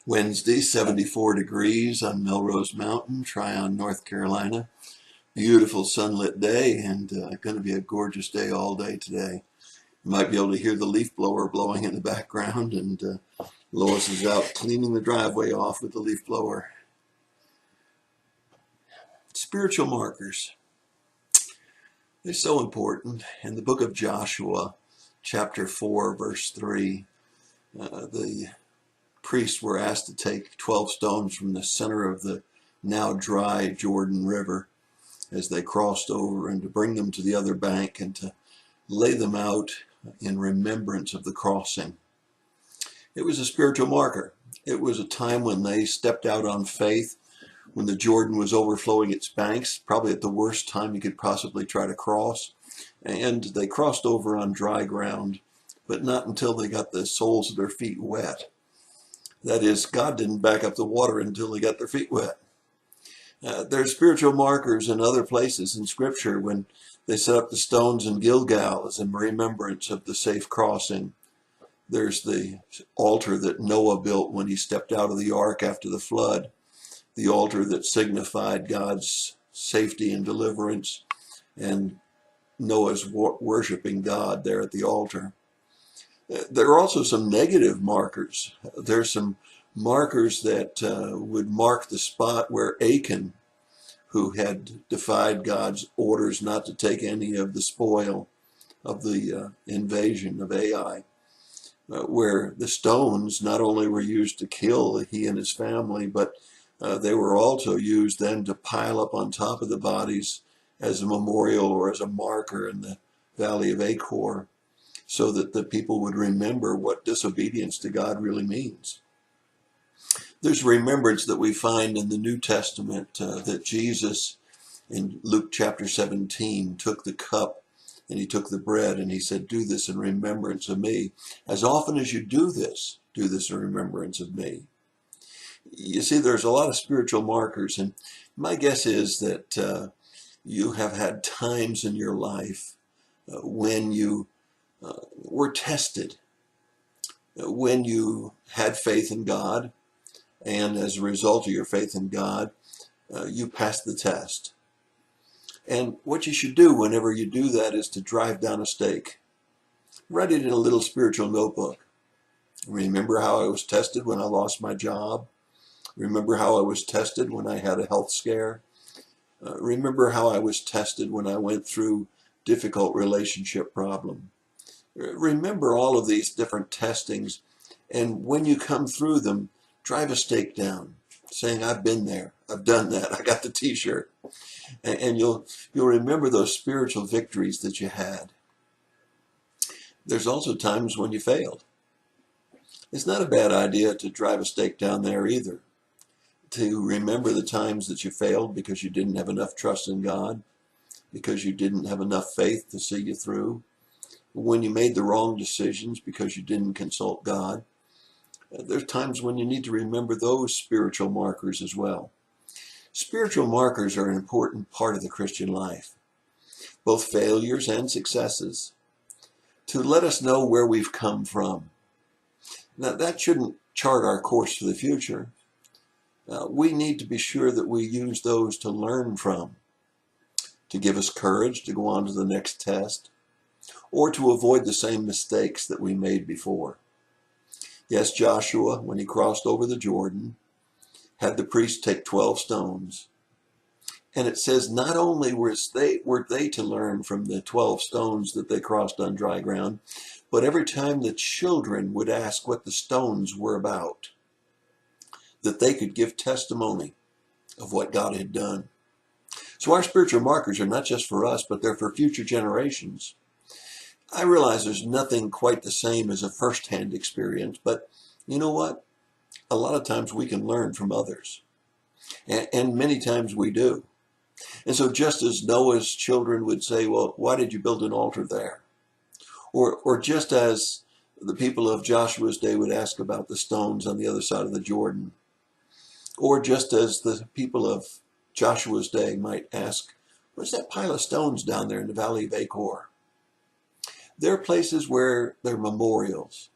Wednesday, 74 degrees on Melrose Mountain, Tryon, North Carolina. Beautiful sunlit day, and going to be a gorgeous day all day today. You might be able to hear the leaf blower blowing in the background, and Lois is out cleaning the driveway off with the leaf blower. Spiritual markers. They're so important. In the book of Joshua, chapter 4, verse 3, the priests were asked to take 12 stones from the center of the now dry Jordan River as they crossed over, and to bring them to the other bank and to lay them out in remembrance of the crossing. It was a spiritual marker. It was a time when they stepped out on faith, when the Jordan was overflowing its banks, probably at the worst time you could possibly try to cross. And they crossed over on dry ground, but not until they got the soles of their feet wet. That is, God didn't back up the water until they got their feet wet. There's spiritual markers in other places in Scripture when they set up the stones in Gilgal as a remembrance of the safe crossing. There's the altar that Noah built when he stepped out of the ark after the flood, the altar that signified God's safety and deliverance, and Noah's worshiping God there at the altar. There are also some negative markers. There's some markers that would mark the spot where Achan, who had defied God's orders not to take any of the spoil of the invasion of Ai, where the stones not only were used to kill he and his family, but they were also used then to pile up on top of the bodies as a memorial or as a marker in the valley of Achor, so that the people would remember what disobedience to God really means. There's remembrance that we find in the New Testament that Jesus, in Luke chapter 17, took the cup and he took the bread and he said, "Do this in remembrance of me. As often as you do this in remembrance of me." You see, there's a lot of spiritual markers, and my guess is that you have had times in your life when you were tested, when you had faith in God, and as a result of your faith in God, you passed the test. And what you should do whenever you do that is to drive down a stake. Write it in a little spiritual notebook. Remember how I was tested when I lost my job. Remember how I was tested when I had a health scare. Remember how I was tested when I went through difficult relationship problem. Remember all of these different testings, and when you come through them, drive a stake down, saying, "I've been there, I've done that, I got the t-shirt." And you'll remember those spiritual victories that you had. There's also times when you failed. It's not a bad idea to drive a stake down there either, to remember the times that you failed because you didn't have enough trust in God, because you didn't have enough faith to see you through, when you made the wrong decisions because you didn't consult God. There's times when you need to remember those spiritual markers as well. Spiritual markers are an important part of the Christian life, both failures and successes, to let us know where we've come from. Now, that shouldn't chart our course for the future. We need to be sure that we use those to learn from, to give us courage to go on to the next test, or to avoid the same mistakes that we made before. Yes, Joshua, when he crossed over the Jordan, had the priests take 12 stones. And it says not only were they to learn from the 12 stones that they crossed on dry ground, but every time the children would ask what the stones were about, that they could give testimony of what God had done. So our spiritual markers are not just for us, but they're for future generations. I realize there's nothing quite the same as a first-hand experience, but you know what? A lot of times we can learn from others, and many times we do. And so just as Noah's children would say, "Well, why did you build an altar there?" Or just as the people of Joshua's day would ask about the stones on the other side of the Jordan, or just as the people of Joshua's day might ask, "What's that pile of stones down there in the valley of Achor?" There are places where they're memorials.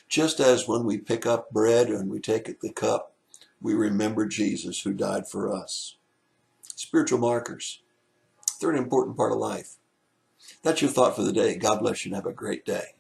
Just as when we pick up bread and we take the cup, we remember Jesus who died for us. Spiritual markers. They're an important part of life. That's your thought for the day. God bless you and have a great day.